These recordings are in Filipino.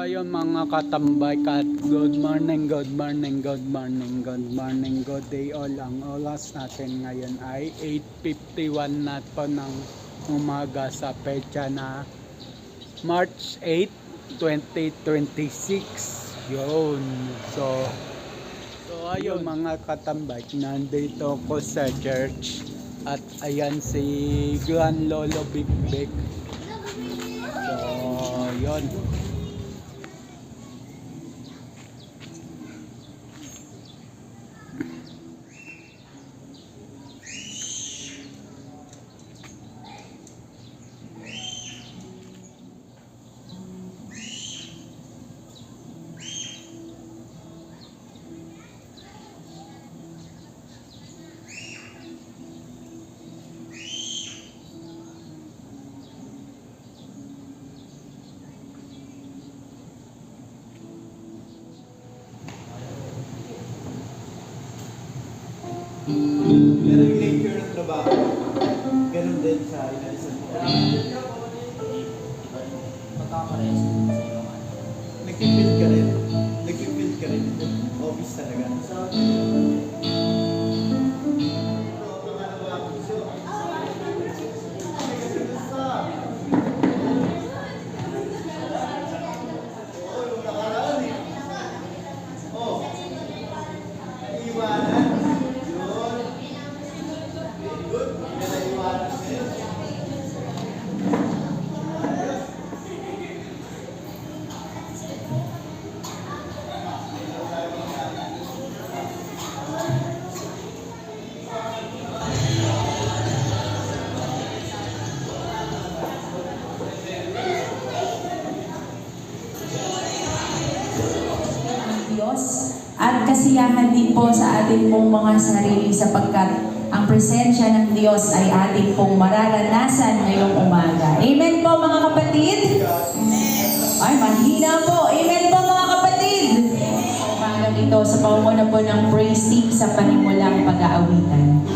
ayun mga katambay, good morning, good morning, good morning, good morning, good day all. Ang oras natin ngayon ay 8:51 na po ng umaga sa petsa na March 8, 2026. Yun. So ayun mga katambay, nandito ko sa church at ayan si Gran Lolo Big Big. So yun. Pero yung nature ng trabaho, ganun din sa inalisan mo. Nag-field ka rin. Nag-field ka rin. Office talaga. Diyos at kasiyahan din po sa ating pong mga sarili sapagkat ang presensya ng Diyos ay ating pong mararanasan ngayong umaga. Amen po mga kapatid? Ay, mahina po. Amen po mga kapatid? Umaga ito sa pangunguna po ng praise team sa panimulang pag-aawitan.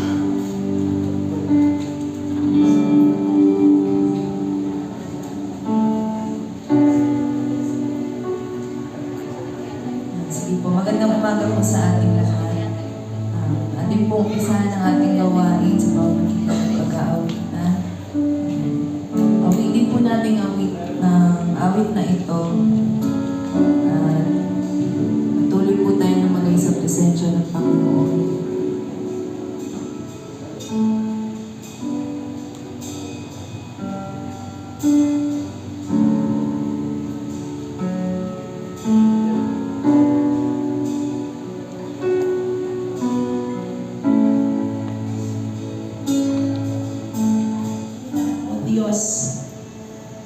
Magandang umaga po sa ating lahat. Ating pong isa ng ating gawain sa pamamagitan ng pag-aawitan. Awitin po natin awit na ito. Patuloy po tayo na magay sa presensya ng Panginoon. Diyos,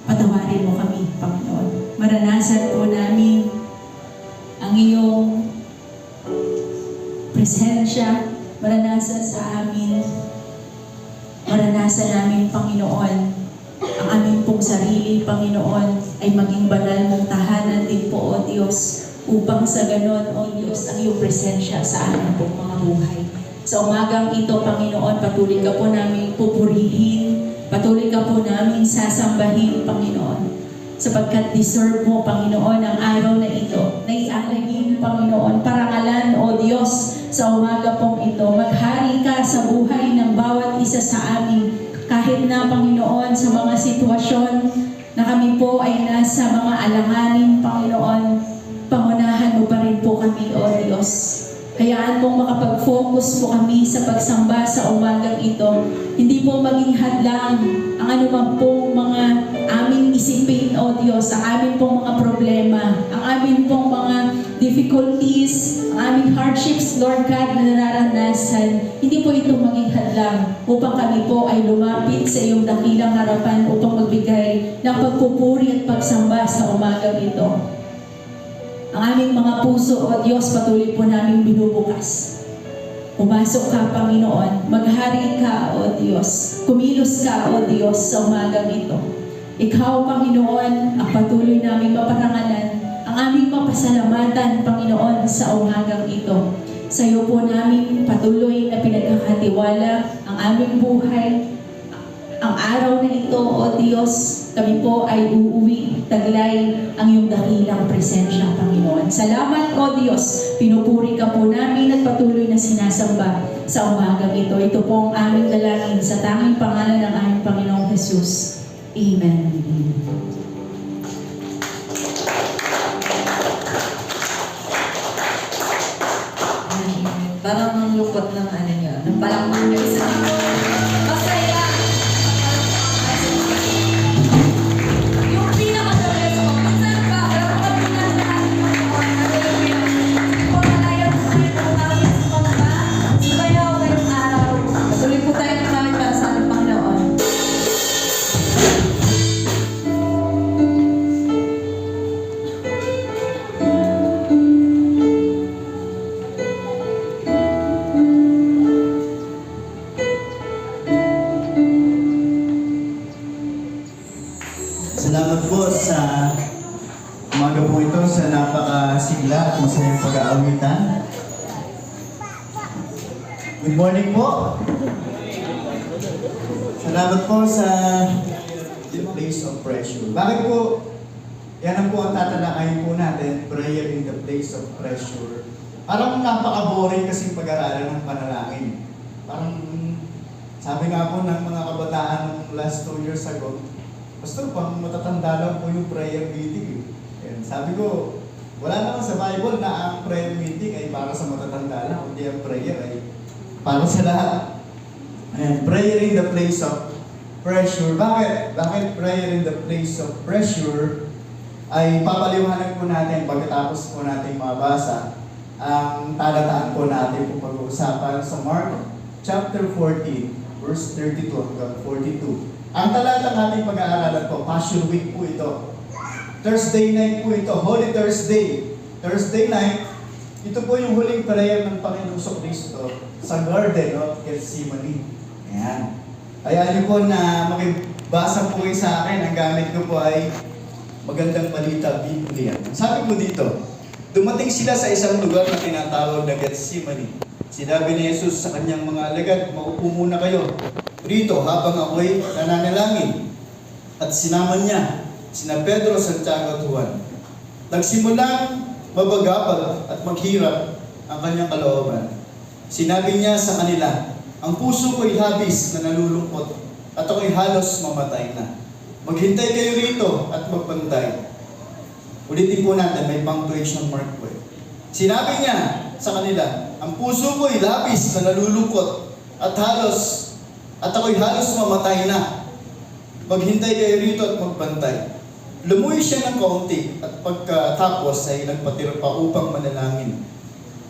patawarin mo kami, Panginoon. Maranasan po namin ang iyong presensya, maranasan sa amin, maranasan namin, Panginoon, ang aming pong sarili, Panginoon, ay maging banal mong tahanan din po, O Diyos, upang sa ganon, O Diyos, ang iyong presensya sa aming pong mga buhay. Sa umagang ito, Panginoon, patuloy ka po namin pupurihin, patuloy ka po namin sasambahin, Panginoon. Sapagkat deserve mo, Panginoon, ang araw na ito. Naialagin, Panginoon, parangalan, O Diyos, sa umaga pong ito. Maghari ka sa buhay ng bawat isa sa amin. Kahit na, Panginoon, sa mga sitwasyon na kami po ay nasa mga alanganin, Panginoon, pangunahan mo pa rin po kami, O Diyos. Hayaan mong makapag-focus po kami sa pagsamba sa umagang ito. Hindi po maging hadlang ang anuman pong mga aming isipin, O Diyos, ang aming pong mga problema, ang aming pong mga difficulties, ang aming hardships, Lord God, na nararanasan. Hindi po ito maging hadlang upang kami po ay lumapit sa iyong dakilang harapan upang magbigay ng pagpupuri at pagsamba sa umagang ito. Ang aming mga puso, O Diyos, patuloy po namin binubukas. Pumasok ka, Panginoon. Maghari ka, O Diyos. Kumilos ka, O Diyos, sa umagang ito. Ikaw, Panginoon, ang patuloy namin maparangalan, ang aming mapasalamatan, Panginoon, sa umagang ito. Sa iyo po namin patuloy na pinagkakatiwala ang aming buhay, ang araw na ito, O Diyos, kami po ay uuwi, taglay ang iyong dakilang presensya, Panginoon. Salamat, O Diyos, pinupuri ka po namin at patuloy na sinasamba sa umagang ito. Ito po ang aming dalangin sa tanging pangalan ng aming Panginoong Jesus. Amen. Parang ang lungkot ng ano nyo, ng palakpak nyo sa mga masaya. Yung pinaka-the best ko, minsan ba, alam ko kami na natin yung mga hallelujah. Kung malayo po kayo kung namin sa pangba, sumayaw ngayong araw. Patuloy po tayo ng namin para sa ating Panginoon. Salamat po sa umaga po ito sa napakasigla at masayang pag-aawitan. Good morning po. Salamat po sa the place of pressure. Bakit po? Yan ang po ang tatalakayin po natin, prayer in the place of pressure. Parang napaka-boring kasing pag-aralan ng panalangin. Parang sabi nga po ng mga kabataan ng last 2 years ago, Pastor, pang matatanda lang po yung prayer meeting. Ayan, sabi ko, wala naman sa Bible na ang prayer meeting ay para sa matatanda lang, kundi ang prayer ay para sa lahat. Ayan, prayer in the place of pressure. Bakit? Bakit prayer in the place of pressure ay papaliwanag po natin pagkatapos po natin mabasa ang talataan po natin po pag-uusapan sa Mark chapter 14, verse 32 hanggang 42. Ang talatang ating pag-aaralan po, Passion Week po ito. Thursday night po ito, Holy Thursday. Thursday night, ito po yung huling prayer ng Panginoong Kristo sa Garden of Gethsemane. Ayan. Kaya niyo po na makibasa po kayo sa akin, ang gamit ko po ay Magandang Balita, Biblia. Sabi po dito, dumating sila sa isang lugar na tinatawag na Gethsemane. Sinabi ni Jesus sa kanyang mga alagad, maupo muna kayo rito habang ako'y nananalangin. At sinama niya sina Pedro, Santiago at Juan. Nagsimulang mabagabag at maghirap ang kanyang kalooban. Sinabi niya sa kanila, ang puso ko'y labis na nalulungkot at ako'y halos mamatay na. Maghintay kayo rito at magbantay. Ulitin po natin, may punctuation mark po. Sinabi niya sa kanila, ang puso ko'y labis na nalulungkot at ako'y halos mamatay na. Maghintay kayo rito at magbantay. Lumuwi siya ng kaunti at pagkatapos ay nagpatira pa upang manalangin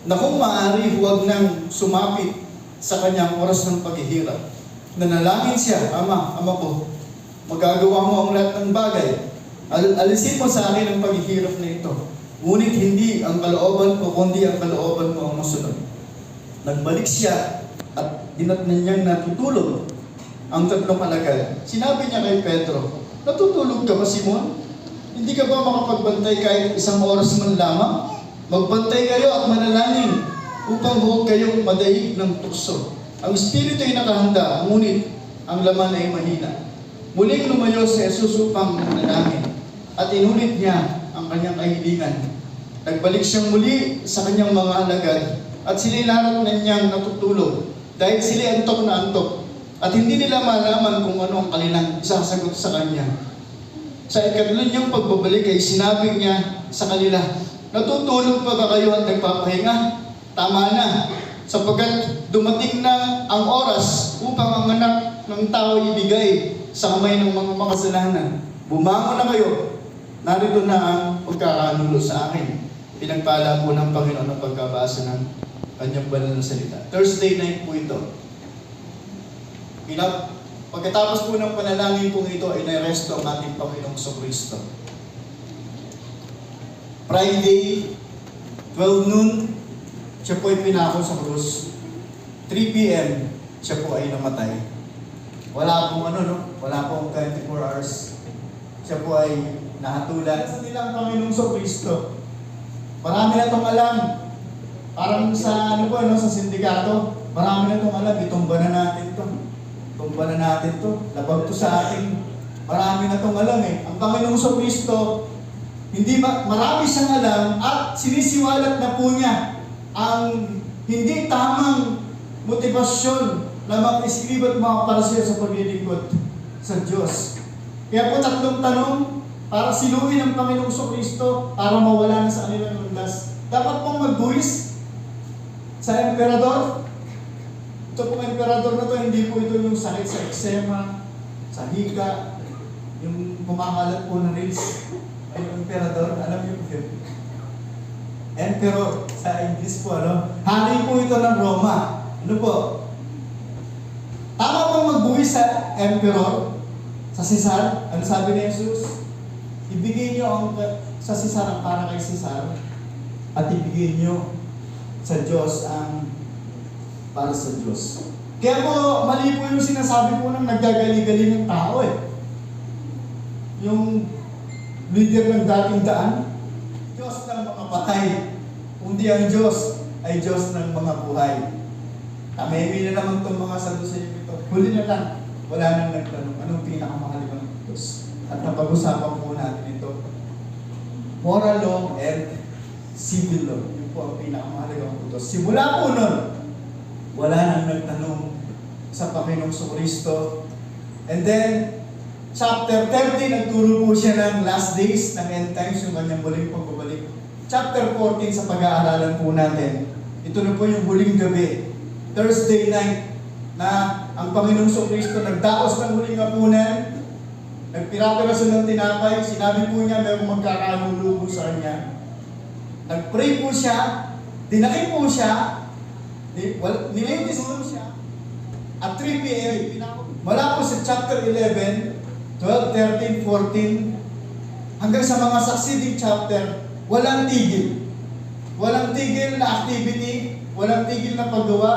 na kung maaari huwag nang sumapit sa kanyang oras ng paghihirap. Nanalangin siya, Ama ko, magagawa mo ang lahat ng bagay. Alisin mo sa akin ang paghihirap na ito. Ngunit hindi ang kalooban ko, kundi ang kalooban mo ang masunod. Nagbalik siya at dinatnan niyang natutulog ang tatlong alagad. Sinabi niya kay Pedro, natutulog ka ba, Simon? Hindi ka ba makapagbantay kahit isang oras man lamang? Magbantay kayo at manalangin upang huwag kayong madahig ng tukso. Ang espiritu ay nakahanda, ngunit ang laman ay mahina. Muling lumayo si Jesus upang manalangin at inulit niya ang kanyang kahilingan. Nagbalik siyang muli sa kanyang mga alagad at sila'y naratnan niyang natutulog dahil sila'y antok na antok at hindi nila malaman kung ano ang kanilang isasagot sa kanya. Sa ikatlo niyang pagbabalik ay sinabi niya sa kanila, natutulog pa ba kayo at nagpapahinga? Tama na, sapagkat dumating na ang oras upang ang anak ng tao ibigay sa kamay ng mga makasalanan. Bumangon na kayo, narito na ang pagkakanulo sa akin. Pinagpala po ng Panginoon ang pagkabasa ng kanyang banal na salita. Thursday night po ito. Pagkatapos po ng panalangin po ito ay naresto ang ating Panginoong Kristo. Friday, 12 noon, siya po ay pinako sa krus. 3 p.m., siya po ay namatay. Wala pong wala pong 24 hours. Siya po ay nahatulan sa nilang Panginoong Kristo. Marami na itong alam. Parang sa sa sindikato, marami na itong alam. Itumba na natin ito. Tumba na natin ito. Labag to sa ating Marami na itong alam eh. Ang Panginoong Kristo, marami siyang alam at sinisiwalat na po niya ang hindi tamang motivasyon na mga iskribo at mga parasyo sa paglilingkod sa Diyos. Kaya po 3 tanong para siluin ang Panginoong Kristo para mawala na sa kanilang landas. Dapat pong magbuwis sa emperador. Ito pong emperador na to, hindi po ito yung sakit sa eksema, sa hika, yung kumakalat po ng reels. Ay, yung emperador, alam niyo po yun? Emperor, sa English po, ano? Hari po ito ng Roma. Ano po? Tama pong magbuwis sa emperor, sa Cesar. Ano sabi ni Jesus? Ibigay niyo sa Cesar ang para kay Cesar at ibigay niyo sa Diyos ang para sa Diyos. Kaya po, mali po yung sinasabi po ng naggagali-gali ng tao eh. Yung leader ng dating daan, Diyos ng mga patay. Kundi ang Diyos ay Diyos ng mga buhay. Tamemi na naman itong mga sadusayo ito. Huli na lang, wala nang nagtanong, anong pinakamahalagang Diyos? At napag-usapan po natin ito. Moral law and civil law. Yun po ang pinakamahalagang Diyos. Simula po nun, wala nang nagtanong sa Panginoong Kristo. And then, chapter 30, nagturo po siya ng last days, ng end times, yung kanyang muling pagbabalik. Chapter 14, sa pag-aaralan po natin, ito na po yung huling gabi, Thursday night, na ang Panginoong Kristo nagdaos ng huling hapunan, nagpira-piraso ng tinapay, sinabi po niya mayroong magkakanulo po sa kanya. Nag-pray po siya, dinakip po siya, nilitis po siya, at 3 p.m. Mula po sa chapter 11, 12, 13, 14, hanggang sa mga succeeding chapter, walang tigil. Walang tigil na activity, walang tigil na paggawa.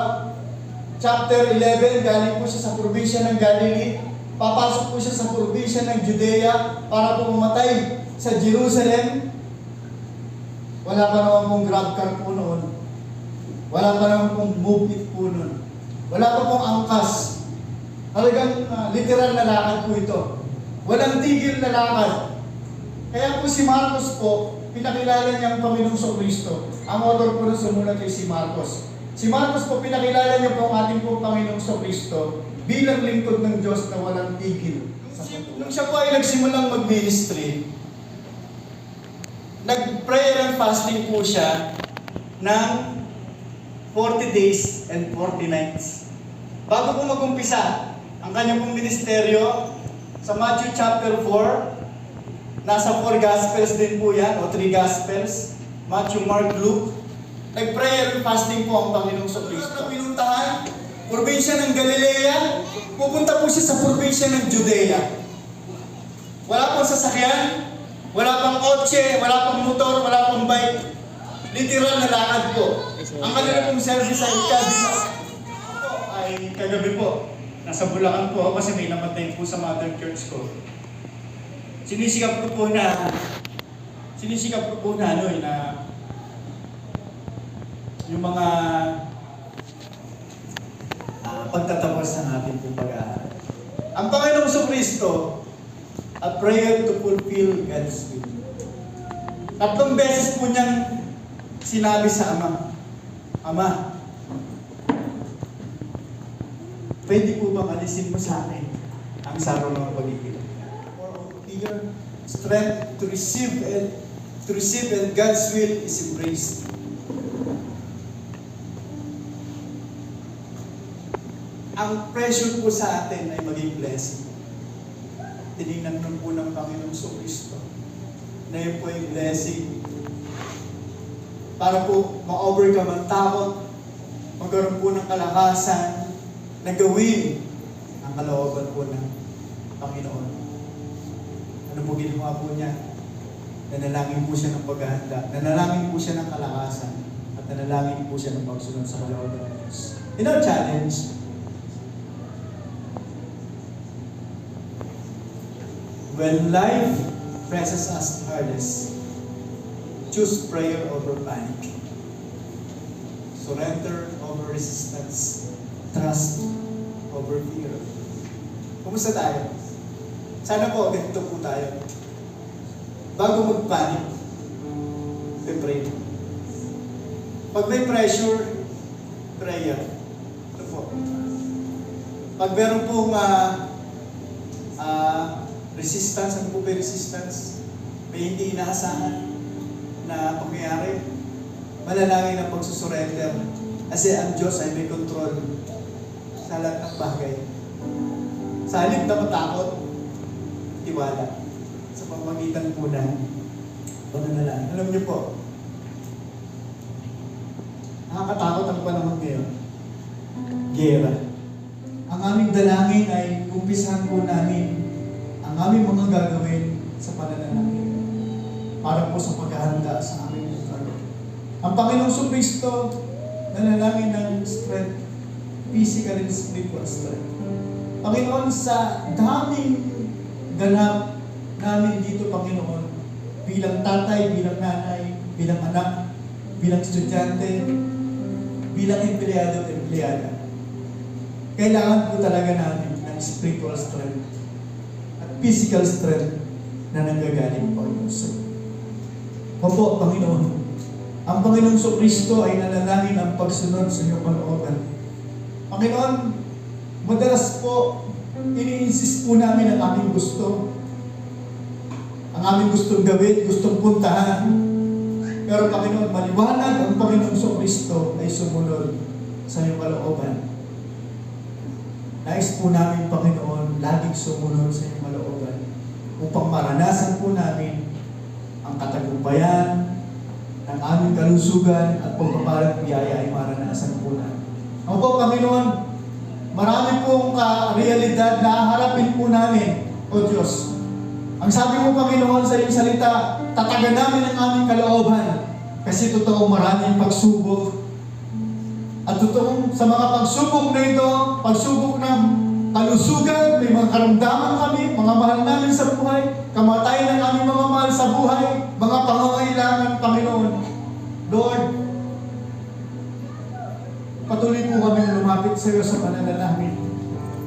Chapter 11, galing po siya sa probinsya ng Galilee, papasok po siya sa probinsya ng Judea para po pumatay sa Jerusalem. Wala pa naman pong grab car po noon. Wala pa naman pong move it po noon. Wala pa pong angkas. Talagang literal na lakad po ito. Walang tigil na lakad. Kaya po si Marcos po, pinakilala niya ang Panginoong Kristo. Ang author po na sumulat ay si Marcos. Si Marcos po, pinakilala niya po ang ating po Panginoong Kristo bilang lingkod ng Diyos na walang tigil. Nung siya po ay nagsimulang mag-ministry, nag-prayer and fasting po siya ng 40 days and 40 nights. Bago po mag-umpisa, ang kanyang pong ministeryo, sa Matthew chapter 4, nasa 4 Gospels din po yan, o 3 Gospels, Matthew, Mark, Luke. Nag-prayer and fasting po ang Panginoong Kristo. Pinuntahan, probinsya ng Galilea, pupunta po siya sa probinsya ng Judea. Wala pang sasakyan, wala pang kotse, wala pang motor, wala pang bike. Literal na lakad po. Ang kanila pong service ay kagabi po. Nasa Bulacan po ako kasi may namatay po sa Mother Church ko. Sinisikap ko po na yung mga pagtatapos ng ating pong pag-aaral. Ang Panginoong Kristo, a prayer to fulfill God's will. 3 beses po niyang sinabi sa Ama, Ama, pwede po bang alisin mo sa akin ang sarong ng pag-ibig? For your strength to receive and God's will is embraced. Ang pressure po sa atin ay maging blessing. Tinignan nun po ng Panginoong Kristo na yun po ay blessing para po ma-overcome ang takot, magkaroon po ng kalakasan na gawin ang kalooban po ng Panginoon. Ano po ginawa po niya? Nanalangin po siya ng paghahanda, nanalangin po siya ng kalakasan, at nanalangin po siya ng pagsunod sa kalooban ng Diyos. In our challenge, when life presses us hardest, choose prayer over panic. Surrender over resistance. Trust over fear. Kumusta tayo? Sana po, ganito po tayo. Bago mag-panic, pray. Pag may pressure, prayer. Ito po. Pag meron pong resistance, ano po ba yung resistance? May hindi inaasahan na pangyayari. Malalangin ang pagsusurrender. Kasi ang Diyos ay may control sa lahat ng bagay. Sa halip na matakot, tiwala. Sa pamamagitan po ng pananalangin. Alam niyo po, nakakatakot ang panahon ngayon. Gera. Ang aming dalangin ay umpisahan po namin ang aming mga gagawin sa pananalangin para po sa paghahanda sa aming struggle. Ang Panginoong Kristo, nanalangin ng strength, physical and spiritual strength. Panginoon, sa daming ganap namin dito, Panginoon, bilang tatay, bilang nanay, bilang anak, bilang estudyante, bilang empleyado at empleyada, kailangan po talaga namin ng spiritual strength at physical strength na nanggagaling po ito. Opo, Panginoon, ang Panginoong Kristo ay nanalangin ang pagsunod sa iyong kalooban. Panginoon, madalas po, ini-insist po namin ang aming gusto. Ang aming gustong gawin, gustong puntahan. Pero Panginoon, maliwanag ang Panginoong Kristo ay sumunod sa iyong kalooban. Nais po namin, Panginoon, laging sumunod sa iyong kalooban upang maranasan po namin ang katagumpayan ng aming kalusugan at pagpapalang biyaya ay maranasan po namin. Ako po, Panginoon, marami pong realidad na harapin po namin, O Diyos. Ang sabi mo, Panginoon, sa iyong salita, tatagan namin ang aming kalooban kasi totoo maraming pagsubok. At totoo sa mga pagsubok na ito, pagsubok ng kalusugan, may mga karamdaman kami, mga mahal namin sa buhay, kamatayan ng aming mga mahal sa buhay, mga pangangailangan, Panginoon. Lord, patuloy po kami lumapit sa iyo sa pananalangin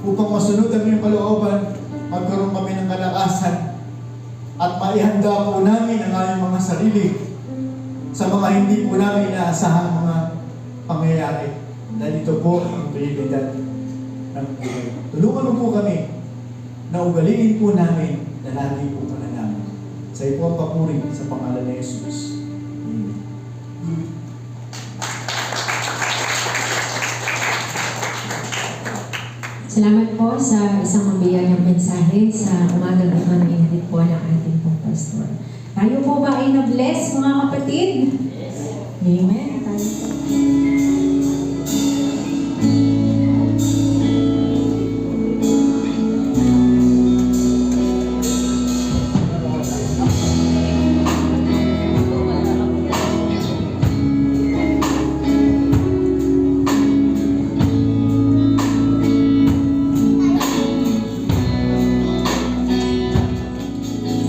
upang masunod ang iyong kalooban, magkaroon kami ng kalakasan at maihanda po namin ang aming mga sarili sa mga hindi po namin inaasahang mga pangyayari. Dahil ito po ang realidad ng buhay. Tulungan mo po kami na ugaliin po namin na lagi po pananamin. Sa iyo po ang papuri sa pangalan ni Jesus. Amen. Salamat po sa isang mabiyayang mensahe sa umagang ito na inatid po ng ating pong pastor. Tayo po ba ay na-bless, mga kapatid? Yes. Amen. Tayo po.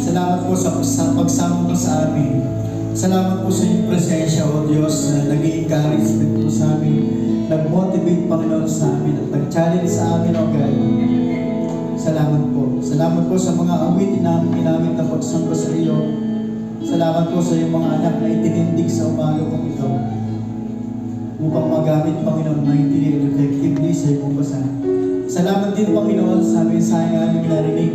Salamat po sa pagsama mo sa amin. Salamat po sa iyong presensya, O Diyos, na nag-i-encourage po sa amin, nag-motivate, Panginoon, sa amin, at nag-challenge sa amin, O God. Salamat po. Salamat po sa mga awitin namin ginamit na pagsamba sa iyo. Salamat po sa iyong mga anak na itinindig sa umaga kong ito upang magamit, Panginoon, maintindihan and effectively sa iyong basahan. Salamat din, Panginoon, sa mensahe na aming narinig.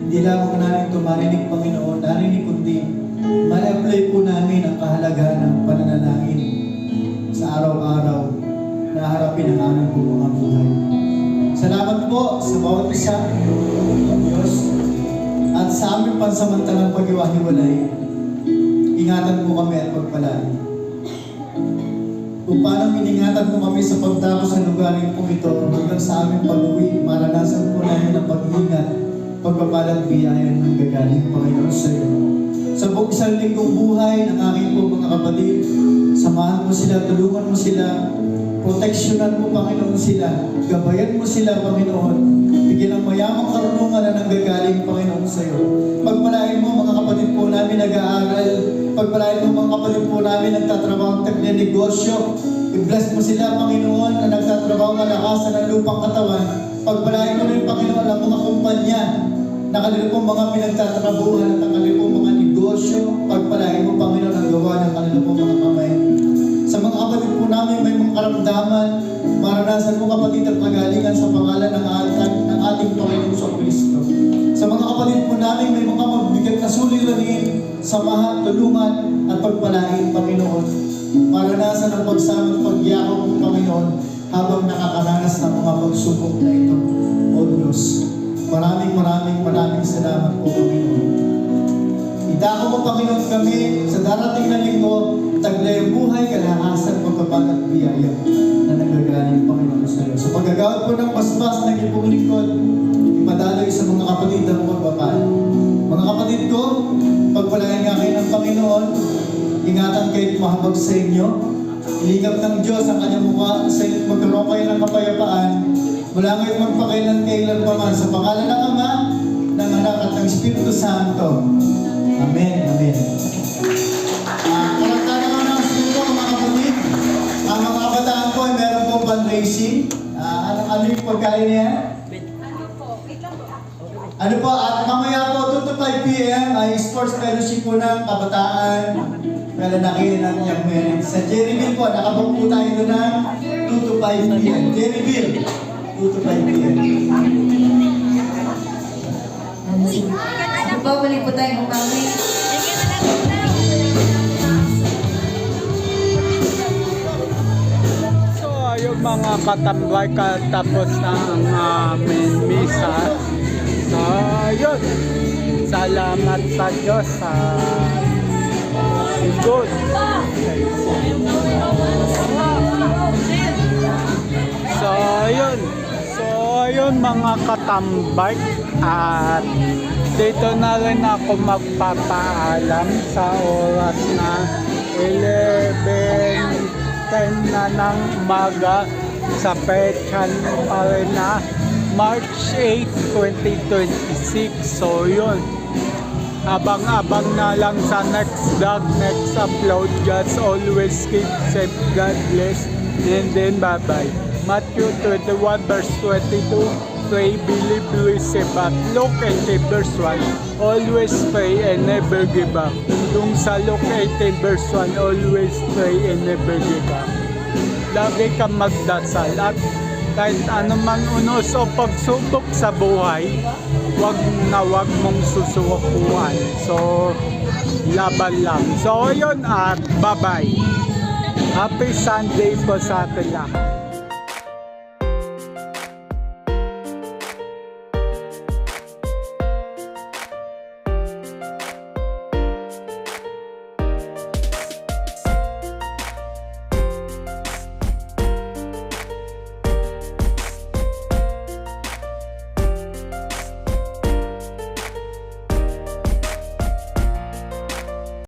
Hindi lamang namin ito marinig, Panginoon, narinig kundi ma-apply po namin ang kahalagahan ng pananalangin sa araw-araw na harapin ang aming mga buhay. Salamat po sa bawat isa, O Diyos, at sa aming pansamantalang pag-iwahiwalay. Ingatan mo kami at pagpalain. Kung paano iningatan mo kami sa pagdako sa lugarin po ito hanggang sa aming pag-uwi, maranasan po namin ang pag-iingat, pagpapalang biyayan ng gagaling, Panginoon, sa iyo. Sa buong isang linggong buhay ng aking po mga kapatid, samahan mo sila, tulungan mo sila, proteksyonan mo, Panginoon, sila, gabayan mo sila, Panginoon, bigyan ng mayamang karunungan na nanggagaling, Panginoon, sa iyo. Pagpalain mo mga kapatid po namin nag-aaral, pagpalain mo mga kapatid po namin nagtatrabaho ng negosyo, i-bless mo sila, Panginoon, na nagtatrabaho kalakasan ng lupang katawan. Pagpalain mo rin, Panginoon, ang mga kumpanya ng kanilang pong mga pinagtatrabuhan at ang kanilang pong mga negosyo. Pagpalain mo, Panginoon, ang gawa ng kanilang pong mga kamay. Sa mga kapatid po namin may mga karamdaman, maranasan mo kapatid ang kagalingan sa pangalan ng ating Panginoon sa Kristo. Sa mga kapatid po namin may mga mabigat na suliranin, samahan, tulungan at pagpalain, Panginoon. Maranasan ang pagsama at pagyakap mo, Panginoon, habang nakakaranas ng mga pagsubok na ito. O Diyos, maraming salamat po, Panginoon. Idako mo, Panginoon, kami sa darating na linggo, taglay ang buhay, kalakasan, pagpapag at biyaya na nagagaling, Panginoon, sa iyo. Sa paggagawad po ng paspas ng ipong lingkod, ipadaloy sa mga kapatid ang magpapal. Mga kapatid ko, pagpalain nga kayo ng Panginoon, ingatan kayo mahabag sa inyo, iligap ng Diyos ang kanyang mukha sa inyo, magkaroon kayo ng kapayapaan, mula ngayon magpakailan pa man, sa pangalan ng Ama, ng Anak at ng Espiritu Santo. Amen. Amen. Karagdagan naman ng Espiritu, mga kapatid. Ang mga kabataan ko ay meron pong fundraising. Ano yung pagkain niya? Ano po, at mamaya po 2 to 5 p.m. ay sports fellowship po ng kabataan. Kalalaki ng Young Men. Sa Jerryville po, nakabook po tayo doon ng 2 to 5 p.m. Jerryville, 2 to 5 p.m. Babalik po tayo kung kami. So, yung mga katambay katapos na ang aming misa. So, yun. Salamat sa Diyos sa good. So, yun. So, yun mga katambay. At dito na rin ako magpapaalam sa oras na 11:10 na ng umaga sa petsa pa rin na March 8, 2026. So yun, abang-abang na lang sa next vlog, next upload. Just always keep safe, God bless, and then bye-bye. Matthew 21 verse 22, pray, believe, receive. At Luke 18 verse 1, always pray and never give up. Yung sa Luke 18 verse 1, always pray and never give up. Lagi kang magdasal at kahit anumang unos o pagsubok sa buhay, wag mong susukuan. So, laban lang. So, yun at bye-bye. Happy Sunday po sa atin lahat.